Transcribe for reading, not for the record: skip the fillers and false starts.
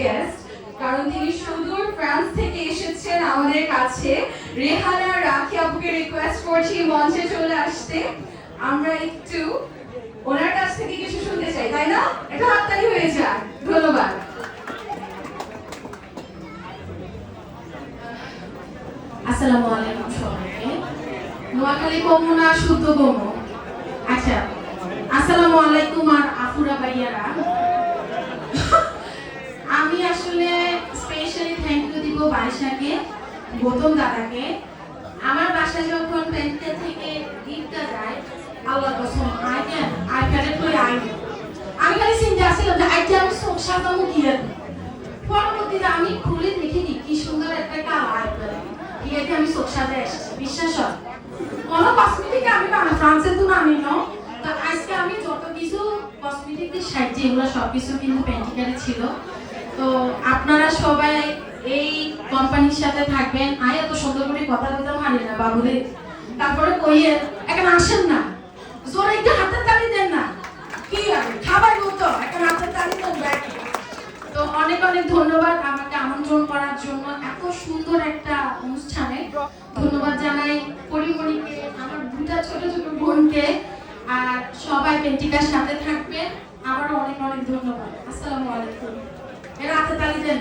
Guest, কারণ তিনি সুদূর ফ্রান্স থেকে এসেছেন আমাদের কাছে। রেহানা রাখি আপুকে রিকোয়েস্ট করছি মঞ্চে চলে আসতে। আমরা একটু ওনার কাছ থেকে কিছু শুনতে চাই, তাই না? এটা হাততালি হয়ে যায়। ধন্যবাদ। আসসালামু আলাইকুম সবাইকে। নোয়াখালী কমু না শুদ্ধ কমু? আচ্ছা, আসসালামু আলাইকুম আর আফুরা ভাইয়ারা। আমি আসলে স্পেশালি থ্যাংক ইউ দিব বাইশাকে, গৌতম দাদাকে। আমার বাসায় যখন পেন্টে থেকে গিফটটা যায়, আল্লাহ কসম আইপ্যাডে করে আমি খালি চিন্তা আসছিলাম যে আইটা আমি চোখ সাজানো দিয়ে পরবর্তীতে আমি খুলে দেখিনি কি সুন্দর একটা কালার আইপ্যাড। ঠিক আছে, আমি চোখ সাজায় এসেছি, বিশ্বাস হয়। কোনো কসমেটিক আমি ফ্রান্সের তো নামি না। তো আজকে আমি যত কিছু কসমেটিকের সাহায্যে এগুলো সবকিছু কিন্তু পেন্টিকারে ছিল। তো আপনারা সবাই এই কোম্পানির সাথে থাকবেন। আমি এত সুন্দর করে কথা বলতে পারি না বাবুরে, তারপরে কইয়ে এখানে আসেন না, জোরে একটু হাতের তালি দেন না, কি হবে খাবার মতো একটা হাতের তালি দেন। তো অনেক অনেক ধন্যবাদ আমাকে আমন্ত্রণ করার জন্য এত সুন্দর একটা অনুষ্ঠানে। ধন্যবাদ জানাই পরিমণিকে, আমার দুটা ছোট ছোট বোনকে, আর সবাই পেন্টিকার সাথে থাকবেন। আবারও অনেক অনেক ধন্যবাদ। আসসালামু আলাইকুম। এর হাতে তালি দেন।